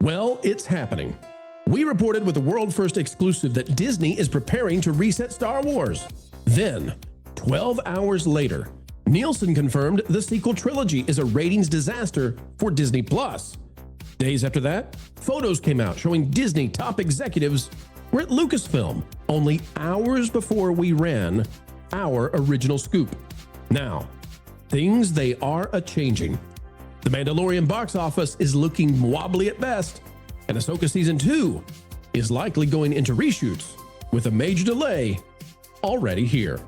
Well, it's happening. We reported with the world first exclusive that Disney is preparing to reset Star Wars. Then, 12 hours later, Nielsen confirmed the sequel trilogy is a ratings disaster for Disney+. Days after that, photos came out showing Disney top executives were at Lucasfilm only hours before we ran our original scoop. Now, things they are a-changing. The Mandalorian box office is looking wobbly at best, and Ahsoka Season 2 is likely going into reshoots with a major delay already here.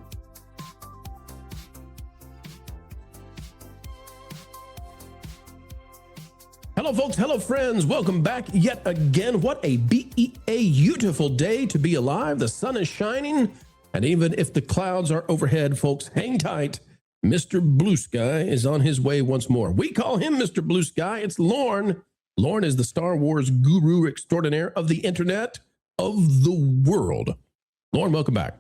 Hello folks, hello friends, welcome back yet again. What a beautiful day to be alive. The sun is shining, and even if the clouds are overhead, folks, hang tight. Mr. Blue Sky is on his way once more. We call him Mr. Blue Sky. It's Lorne. Lorne is the Star Wars guru extraordinaire of the internet, of the world. Lorne, welcome back.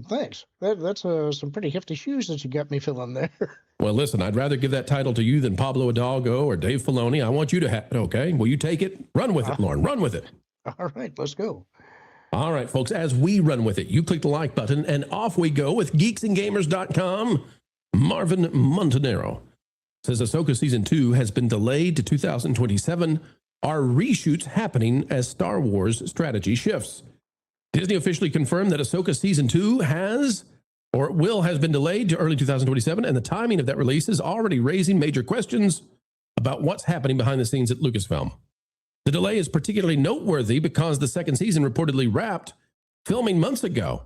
Thanks. That's some pretty hefty shoes that you got me filling there. Well, listen, I'd rather give that title to you than Pablo Hidalgo or Dave Filoni. I want you to have it, okay? Will you take it? Run with it, Lorne. Run with it. All right, let's go. All right, folks, as we run with it, you click the like button, and off we go with geeksandgamers.com. Marvin Montanero says Ahsoka Season 2 has been delayed to 2027. Are reshoots happening as Star Wars strategy shifts? Disney officially confirmed that Ahsoka Season 2 has been delayed to early 2027, and the timing of that release is already raising major questions about what's happening behind the scenes at Lucasfilm. The delay is particularly noteworthy because the second season reportedly wrapped filming months ago.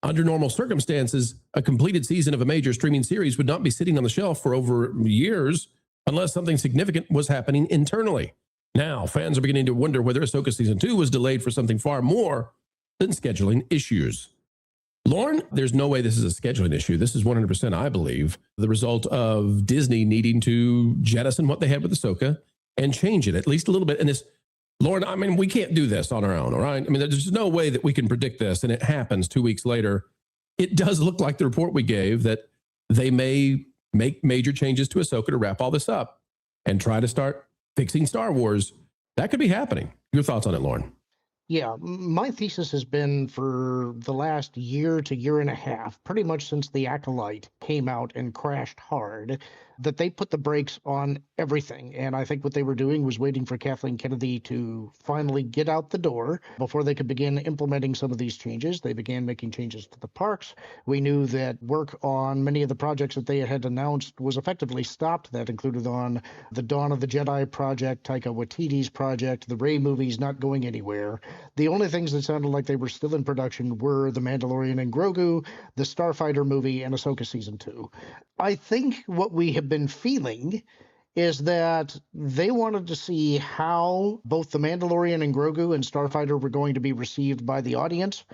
Under normal circumstances, a completed season of a major streaming series would not be sitting on the shelf for over years unless something significant was happening internally. Now, fans are beginning to wonder whether Ahsoka Season 2 was delayed for something far more than scheduling issues. Lorne, there's no way this is a scheduling issue. This is 100%, I believe, the result of Disney needing to jettison what they had with Ahsoka and change it at least a little bit. And this, Lorne, I mean, we can't do this on our own, all right? I mean, there's no way that we can predict this, and it happens 2 weeks later. It does look like the report we gave that they may make major changes to Ahsoka to wrap all this up and try to start fixing Star Wars. That could be happening. Your thoughts on it, Lorne? Yeah, my thesis has been for the last year to year and a half, pretty much since The Acolyte came out and crashed hard, that they put the brakes on everything. And I think what they were doing was waiting for Kathleen Kennedy to finally get out the door before they could begin implementing some of these changes. They began making changes to the parks. We knew that work on many of the projects that they had announced was effectively stopped. That included on the Dawn of the Jedi project, Taika Waititi's project, the Rey movies not going anywhere. The only things that sounded like they were still in production were The Mandalorian and Grogu, the Starfighter movie, and Ahsoka Season 2. I think what we have been feeling is that they wanted to see how both The Mandalorian and Grogu and Starfighter were going to be received by the audience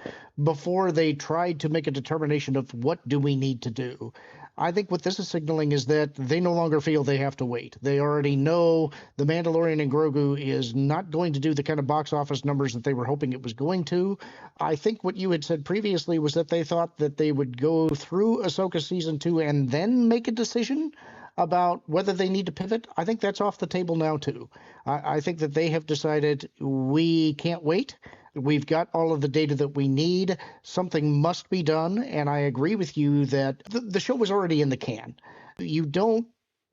before they tried to make a determination of what do we need to do. I think what this is signaling is that they no longer feel they have to wait. They already know The Mandalorian and Grogu is not going to do the kind of box office numbers that they were hoping it was going to. I think what you had said previously was that they thought that they would go through Ahsoka Season 2 and then make a decision about whether they need to pivot. I think that's off the table now, too. I think that they have decided we can't wait. We've got all of the data that we need. Something must be done. And I agree with you that the show was already in the can. You don't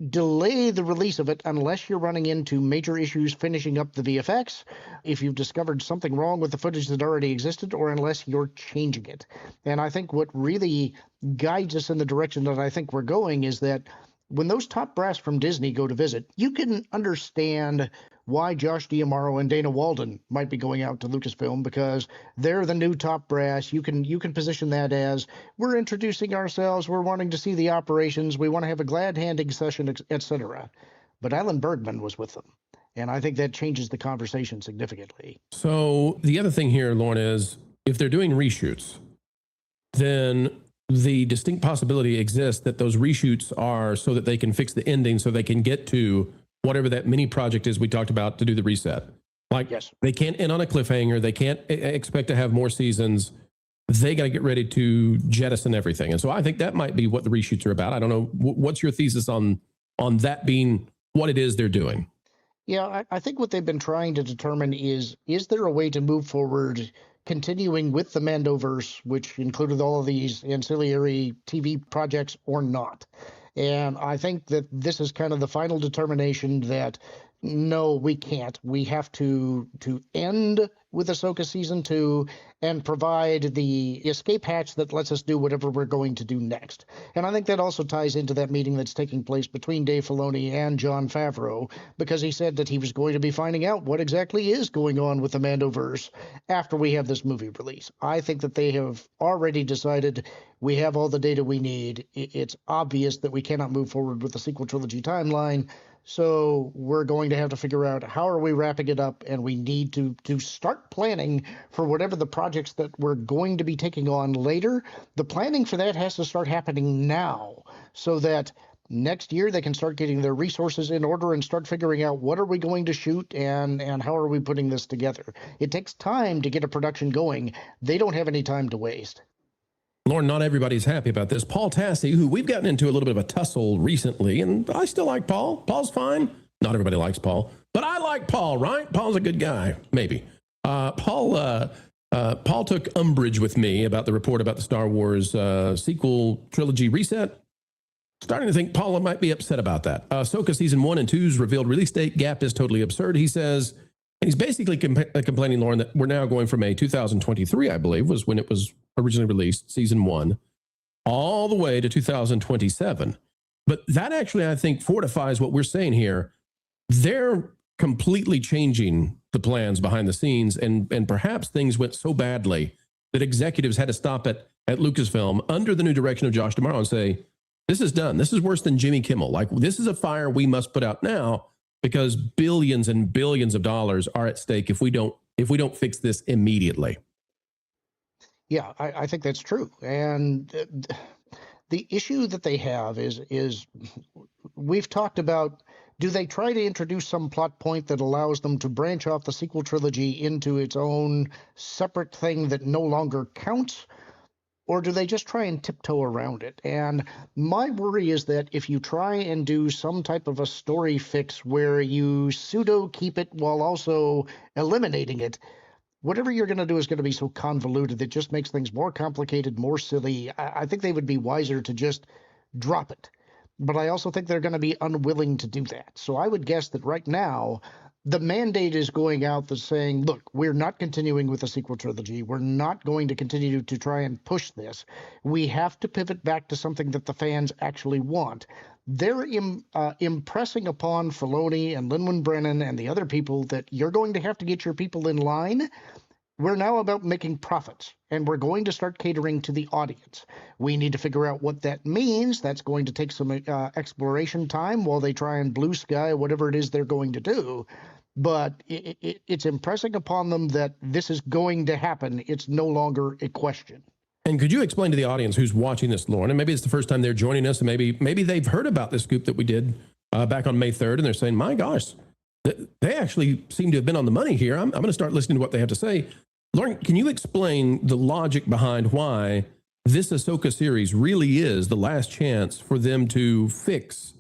delay the release of it unless you're running into major issues finishing up the VFX, if you've discovered something wrong with the footage that already existed, or unless you're changing it. And I think what really guides us in the direction that I think we're going is that when those top brass from Disney go to visit, you can understand why Josh D'Amaro and Dana Walden might be going out to Lucasfilm, because they're the new top brass. You can position that as, we're introducing ourselves, we're wanting to see the operations, we want to have a glad-handing session, etc. But Alan Bergman was with them, and I think that changes the conversation significantly. So the other thing here, Lorne, is if they're doing reshoots, then the distinct possibility exists that those reshoots are so that they can fix the ending, so they can get to whatever that mini project is we talked about to do the reset. Like, yes, they can't end on a cliffhanger. They can't expect to have more seasons. They got to get ready to jettison everything. And so I think that might be what the reshoots are about. I don't know. What's your thesis on that being what it is they're doing? Yeah, I think what they've been trying to determine is there a way to move forward, continuing with the Mandoverse, which included all of these ancillary TV projects, or not? And I think that this is kind of the final determination that no, we can't. We have to end with Ahsoka season 2 and provide the escape hatch that lets us do whatever we're going to do next. And I think that also ties into that meeting that's taking place between Dave Filoni and Jon Favreau, because he said that he was going to be finding out what exactly is going on with the Mandoverse after we have this movie release. I think that they have already decided we have all the data we need. It's obvious that we cannot move forward with the sequel trilogy timeline. So we're going to have to figure out how are we wrapping it up, and we need to start planning for whatever the projects that we're going to be taking on later. The planning for that has to start happening now so that next year they can start getting their resources in order and start figuring out what are we going to shoot and how are we putting this together. It takes time to get a production going. They don't have any time to waste. Lauren, not everybody's happy about this. Paul Tassi, who we've gotten into a little bit of a tussle recently, and I still like Paul. Paul's fine. Not everybody likes Paul, but I like Paul, right? Paul's a good guy, maybe. Paul took umbrage with me about the report about the Star Wars sequel trilogy reset. Starting to think Paul might be upset about that. Ahsoka season 1 and 2's revealed release date gap is totally absurd, he says. And he's basically complaining, Lauren, that we're now going from a 2023, I believe, was when it was originally released, season 1, all the way to 2027. But that actually, I think, fortifies what we're saying here. They're completely changing the plans behind the scenes, and perhaps things went so badly that executives had to stop at Lucasfilm under the new direction of Josh D'Amaro and say, this is done. This is worse than Jimmy Kimmel. Like, this is a fire we must put out now, because billions and billions of dollars are at stake if we don't fix this immediately. Yeah, I think that's true. And the issue that they have is we've talked about, do they try to introduce some plot point that allows them to branch off the sequel trilogy into its own separate thing that no longer counts? Or do they just try and tiptoe around it? And my worry is that if you try and do some type of a story fix where you pseudo keep it while also eliminating it, whatever you're going to do is going to be so convoluted that it just makes things more complicated, more silly. I think they would be wiser to just drop it. But I also think they're going to be unwilling to do that. So I would guess that right now, the mandate is going out that's saying, look, we're not continuing with the sequel trilogy. We're not going to continue to try and push this. We have to pivot back to something that the fans actually want. They're impressing upon Filoni and Lin-Manuel Brennan and the other people that you're going to have to get your people in line. We're now about making profits, and we're going to start catering to the audience. We need to figure out what that means. That's going to take some exploration time while they try and blue sky whatever it is they're going to do. But it's impressing upon them that this is going to happen. It's no longer a question. And could you explain to the audience who's watching this, Lauren, and maybe it's the first time they're joining us, and maybe they've heard about this scoop that we did back on May 3rd, and they're saying, my gosh, they actually seem to have been on the money here. I'm going to start listening to what they have to say. Lauren, can you explain the logic behind why this Ahsoka series really is the last chance for them to fix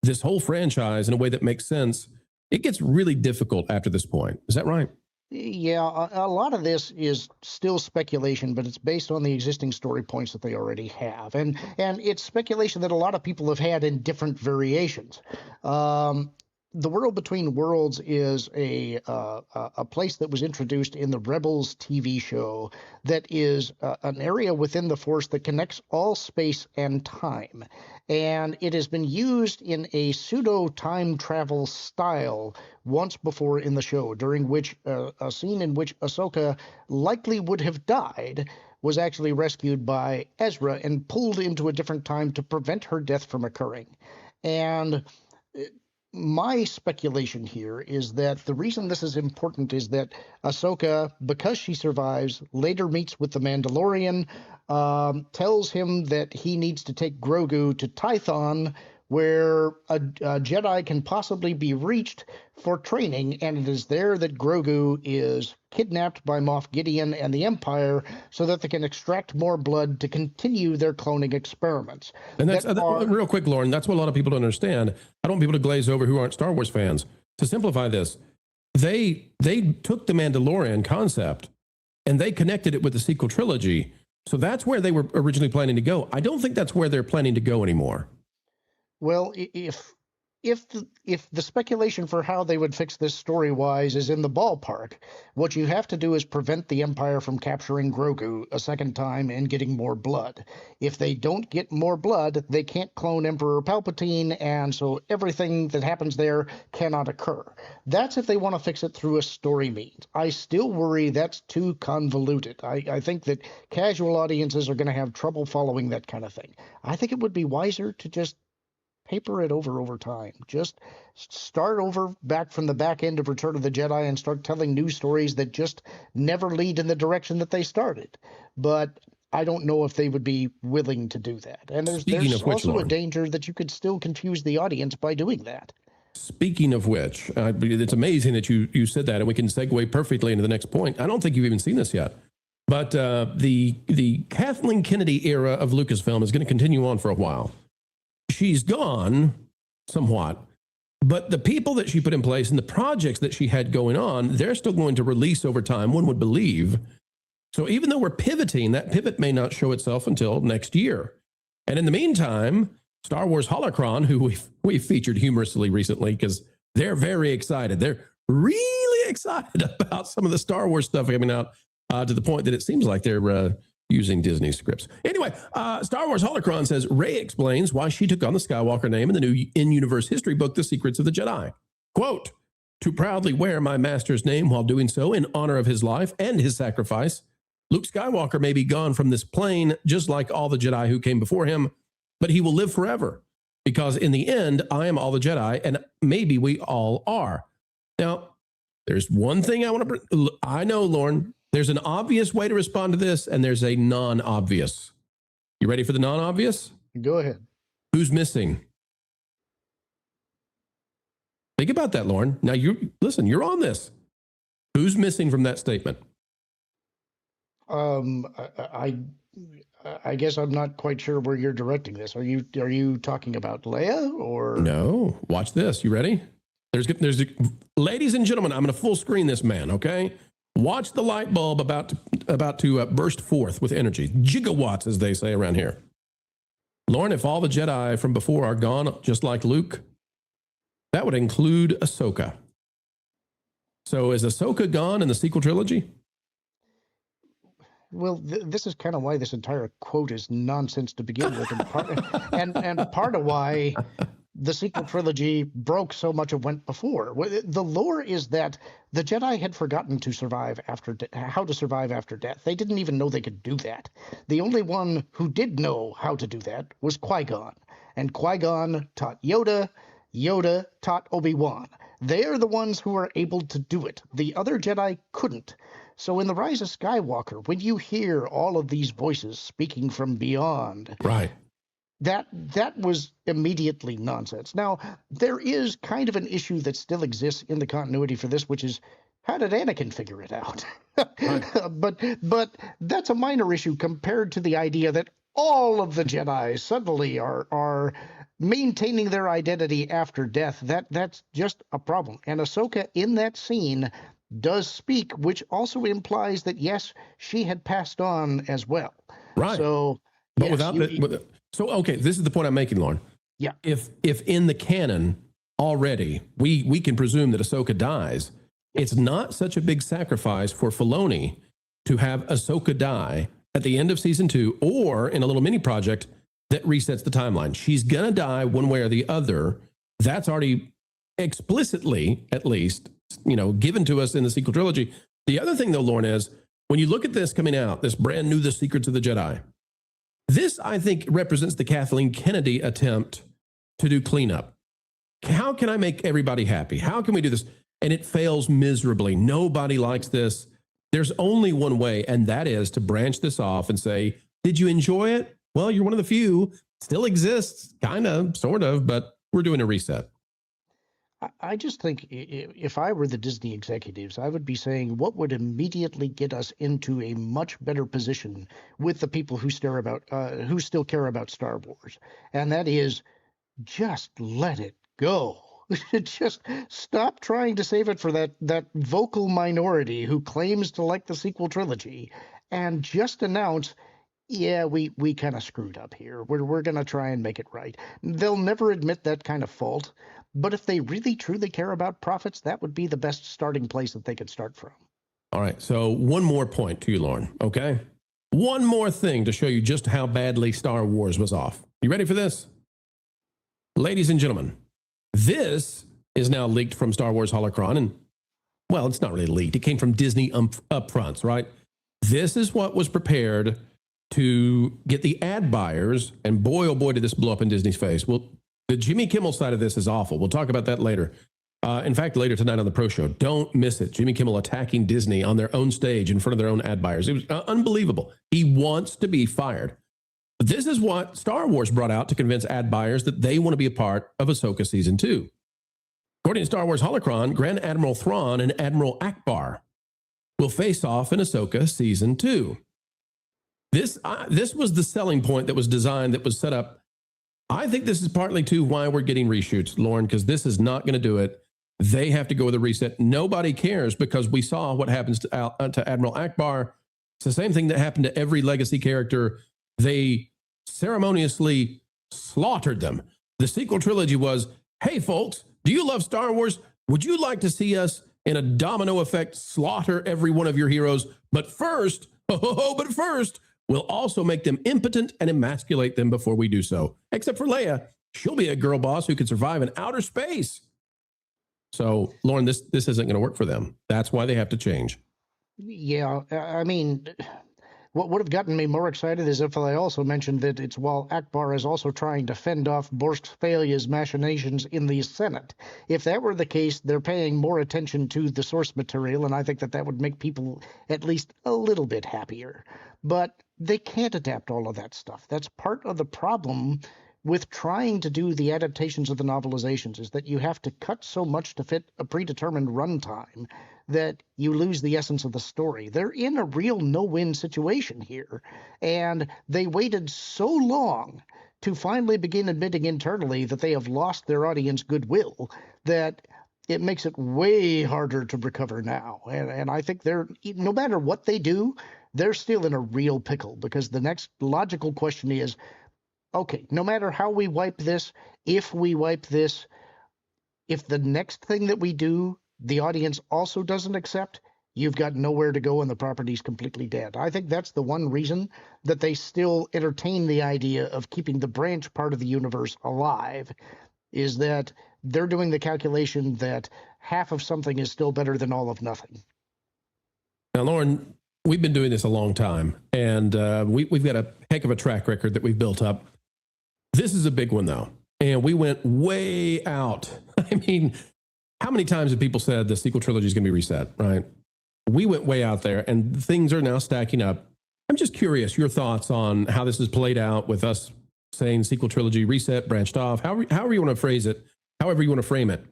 this whole franchise in a way that makes sense? It gets really difficult after this point. Is that right? Yeah, a lot of this is still speculation, but it's based on the existing story points that they already have. And it's speculation that a lot of people have had in different variations. The World Between Worlds is a place that was introduced in the Rebels TV show that is an area within the Force that connects all space and time. And it has been used in a pseudo-time travel style once before in the show, during which a scene in which Ahsoka likely would have died was actually rescued by Ezra and pulled into a different time to prevent her death from occurring. And my speculation here is that the reason this is important is that Ahsoka, because she survives, later meets with the Mandalorian, tells him that he needs to take Grogu to Tython, where a Jedi can possibly be reached for training, and it is there that Grogu is kidnapped by Moff Gideon and the Empire so that they can extract more blood to continue their cloning experiments. And that's real quick, Lauren, that's what a lot of people don't understand. I don't want people to glaze over who aren't Star Wars fans. to simplify this, they took the Mandalorian concept and they connected it with the sequel trilogy. So that's where they were originally planning to go. I don't think that's where they're planning to go anymore. Well, if the speculation for how they would fix this story-wise is in the ballpark, what you have to do is prevent the Empire from capturing Grogu a second time and getting more blood. If they don't get more blood, they can't clone Emperor Palpatine, and so everything that happens there cannot occur. That's if they want to fix it through a story means. I still worry that's too convoluted. I think that casual audiences are going to have trouble following that kind of thing. I think it would be wiser to just paper it over time. Just start over back from the back end of Return of the Jedi and start telling new stories that just never lead in the direction that they started. But I don't know if they would be willing to do that. And there's also a danger that you could still confuse the audience by doing that. Speaking of which, it's amazing that you said that, and we can segue perfectly into the next point. I don't think you've even seen this yet. But the Kathleen Kennedy era of Lucasfilm is going to continue on for a while. She's gone somewhat, but the people that she put in place and the projects that she had going on, they're still going to release over time, one would believe. So even though we're pivoting, that pivot may not show itself until next year. And in the meantime, Star Wars Holocron, who we've featured humorously recently because they're very excited. They're really excited about some of the Star Wars stuff coming out to the point that it seems like they're using Disney scripts. Anyway, Star Wars Holocron says Rey explains why she took on the Skywalker name in the new in-universe history book, The Secrets of the Jedi. Quote, "To proudly wear my master's name while doing so in honor of his life and his sacrifice, Luke Skywalker may be gone from this plane just like all the Jedi who came before him, but he will live forever because in the end, I am all the Jedi and maybe we all are." Now, there's one thing I want to, I know, Lauren, there's an obvious way to respond to this, and there's a non-obvious. You ready for the non-obvious? Go ahead. Who's missing? Think about that, Lauren. Now, listen, you're on this. Who's missing from that statement? I guess I'm not quite sure where you're directing this. Are you talking about Leia or? No. Watch this. You ready? Ladies and gentlemen, I'm going to full screen this man, okay? Watch the light bulb about to burst forth with energy. Gigawatts, as they say around here. Lauren, if all the Jedi from before are gone, just like Luke, that would include Ahsoka. So is Ahsoka gone in the sequel trilogy? Well, this is kind of why this entire quote is nonsense to begin with, and part of why the sequel trilogy broke so much of what before. The lore is that the Jedi had forgotten to survive how to survive after death. They didn't even know they could do that. The only one who did know how to do that was Qui-Gon. And Qui-Gon taught Yoda. Yoda taught Obi-Wan. They are the ones who are able to do it. The other Jedi couldn't. So in The Rise of Skywalker, when you hear all of these voices speaking from beyond, right, that was immediately nonsense. Now, there is kind of an issue that still exists in the continuity for this, which is, how did Anakin figure it out? Right. But that's a minor issue compared to the idea that all of the Jedi suddenly are maintaining their identity after death. That's just a problem. And Ahsoka in that scene does speak, which also implies that, yes, she had passed on as well. Right. So, but yes, okay, this is the point I'm making, Lauren. Yeah. If in the canon already we can presume that Ahsoka dies, it's not such a big sacrifice for Filoni to have Ahsoka die at the end of season 2 or in a little mini project that resets the timeline. She's gonna die one way or the other. That's already explicitly, at least, given to us in the sequel trilogy. The other thing, though, Lauren, is when you look at this coming out, this brand new The Secrets of the Jedi, this, I think, represents the Kathleen Kennedy attempt to do cleanup. How can I make everybody happy? How can we do this? And it fails miserably. Nobody likes this. There's only one way, and that is to branch this off and say, did you enjoy it? Well, you're one of the few. Still exists, kind of, sort of, but we're doing a reset. I just think if I were the Disney executives, I would be saying what would immediately get us into a much better position with the people who still care about Star Wars. And that is just let it go. Just stop trying to save it for that vocal minority who claims to like the sequel trilogy, and just announce, yeah, we kind of screwed up here. We're gonna try and make it right. They'll never admit that kind of fault, but if they really truly care about profits, that would be the best starting place that they could start from. All right. So one more point to you, Lauren. Okay. One more thing to show you just how badly Star Wars was off. You ready for this? Ladies and gentlemen, this is now leaked from Star Wars Holocron. And, well, it's not really leaked. It came from Disney upfronts, right? This is what was prepared to get the ad buyers. And boy, oh boy, did this blow up in Disney's face. Well, the Jimmy Kimmel side of this is awful. We'll talk about that later. In fact, later tonight on the Pro Show. Don't miss it. Jimmy Kimmel attacking Disney on their own stage in front of their own ad buyers. It was unbelievable. He wants to be fired. But this is what Star Wars brought out to convince ad buyers that they want to be a part of Ahsoka Season 2. According to Star Wars Holocron, Grand Admiral Thrawn and Admiral Akbar will face off in Ahsoka Season 2. This was the selling point that was designed, that was set up. I think this is partly, too, why we're getting reshoots, Lauren, because this is not going to do it. They have to go with a reset. Nobody cares, because we saw what happens to Admiral Akbar. It's the same thing that happened to every legacy character. They ceremoniously slaughtered them. The sequel trilogy was, hey, folks, do you love Star Wars? Would you like to see us, in a domino effect, slaughter every one of your heroes? But first, we'll also make them impotent and emasculate them before we do so. Except for Leia. She'll be a girl boss who can survive in outer space. So, Lauren, this isn't going to work for them. That's why they have to change. Yeah, I mean, what would have gotten me more excited is if I also mentioned that it's while Akbar is also trying to fend off Borsk-Falia's machinations in the Senate. If that were the case, they're paying more attention to the source material, and I think that would make people at least a little bit happier. But they can't adapt all of that stuff. That's part of the problem with trying to do the adaptations of the novelizations, is that you have to cut so much to fit a predetermined runtime that you lose the essence of the story. They're in a real no-win situation here, and they waited so long to finally begin admitting internally that they have lost their audience goodwill that it makes it way harder to recover now. And I think no matter what they do, they're still in a real pickle, because the next logical question is, okay, no matter how we wipe this, if we wipe this, if the next thing that we do, the audience also doesn't accept, you've got nowhere to go and the property's completely dead. I think that's the one reason that they still entertain the idea of keeping the branch part of the universe alive, is that they're doing the calculation that half of something is still better than all of nothing. Now, Lauren, we've been doing this a long time, and we've got a heck of a track record that we've built up. This is a big one, though, and we went way out. I mean, how many times have people said the sequel trilogy is going to be reset, right? We went way out there, and things are now stacking up. I'm just curious, your thoughts on how this has played out with us saying sequel trilogy reset, branched off, however you want to phrase it, however you want to frame it.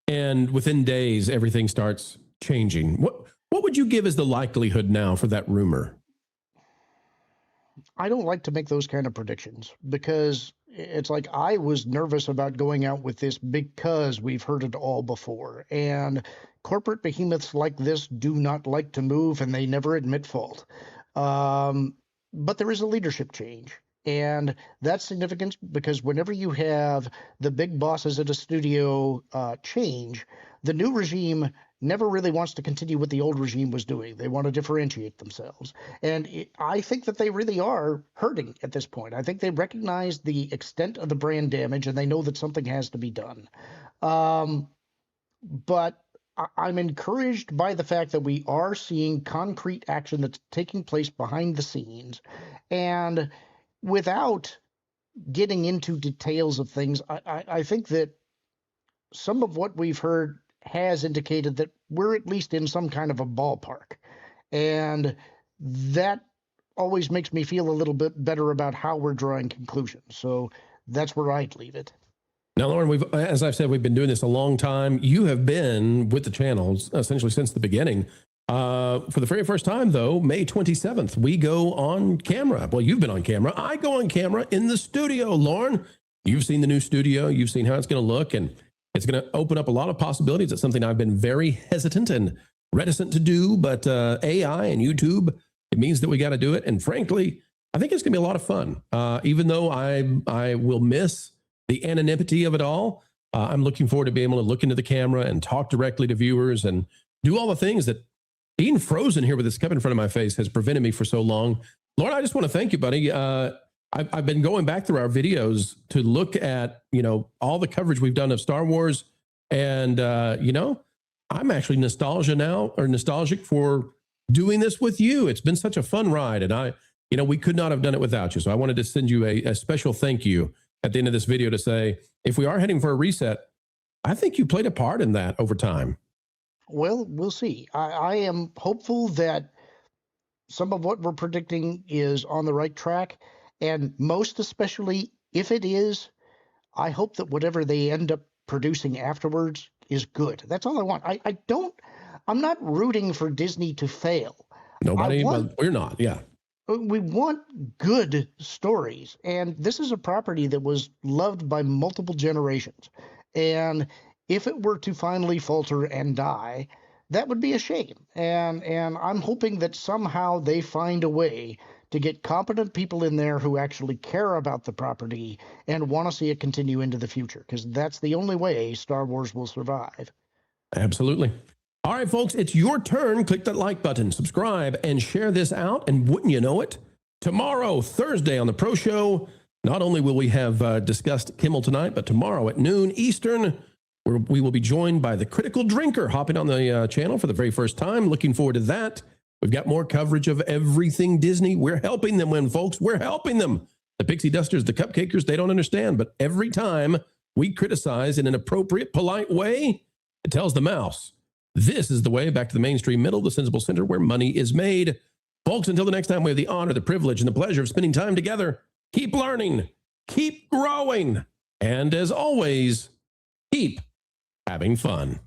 And within days, everything starts changing. What would you give as the likelihood now for that rumor? I don't like to make those kind of predictions, because it's like I was nervous about going out with this because we've heard it all before. And corporate behemoths like this do not like to move, and they never admit fault. But there is a leadership change. And that's significant, because whenever you have the big bosses at a studio change, the new regime never really wants to continue what the old regime was doing. They want to differentiate themselves. And I think that they really are hurting at this point. I think they recognize the extent of the brand damage, and they know that something has to be done. But I'm encouraged by the fact that we are seeing concrete action that's taking place behind the scenes. And without getting into details of things, I think that some of what we've heard has indicated that we're at least in some kind of a ballpark. And that always makes me feel a little bit better about how we're drawing conclusions. So that's where I'd leave it. Now, Lauren, as I've said, we've been doing this a long time. You have been with the channels essentially since the beginning. For the very first time, though, May 27th, we go on camera. Well, you've been on camera. I go on camera in the studio, Lauren. You've seen the new studio. You've seen how it's going to look. And It's going to open up a lot of possibilities. It's something I've been very hesitant and reticent to do, but AI and YouTube, it means that we got to do it. And frankly, I think it's going to be a lot of fun. Even though I will miss the anonymity of it all, I'm looking forward to being able to look into the camera and talk directly to viewers and do all the things that being frozen here with this cup in front of my face has prevented me for so long. Lauren, I just want to thank you, buddy. I've been going back through our videos to look at, all the coverage we've done of Star Wars. And, I'm actually nostalgic for doing this with you. It's been such a fun ride. And we could not have done it without you. So I wanted to send you a special thank you at the end of this video to say, if we are heading for a reset, I think you played a part in that over time. Well, we'll see. I am hopeful that some of what we're predicting is on the right track. And most especially, if it is, I hope that whatever they end up producing afterwards is good. That's all I want. I'm not rooting for Disney to fail. Nobody, but we're not. Yeah. We want good stories. And this is a property that was loved by multiple generations. And if it were to finally falter and die, that would be a shame. And I'm hoping that somehow they find a way to get competent people in there who actually care about the property and want to see it continue into the future, because that's the only way Star Wars will survive. Absolutely. All right, folks, it's your turn. Click that like button, subscribe, and share this out. And wouldn't you know it, tomorrow, Thursday on the Pro Show, not only will we have discussed Kimmel tonight, but tomorrow at noon Eastern, we will be joined by the Critical Drinker hopping on the channel for the very first time. Looking forward to that. We've got more coverage of everything Disney. We're helping them folks. We're helping them. The pixie dusters, the cupcakers, they don't understand. But every time we criticize in an appropriate, polite way, it tells the mouse, this is the way back to the mainstream middle, the sensible center where money is made. Folks, until the next time, we have the honor, the privilege, and the pleasure of spending time together. Keep learning, keep growing, and as always, keep having fun.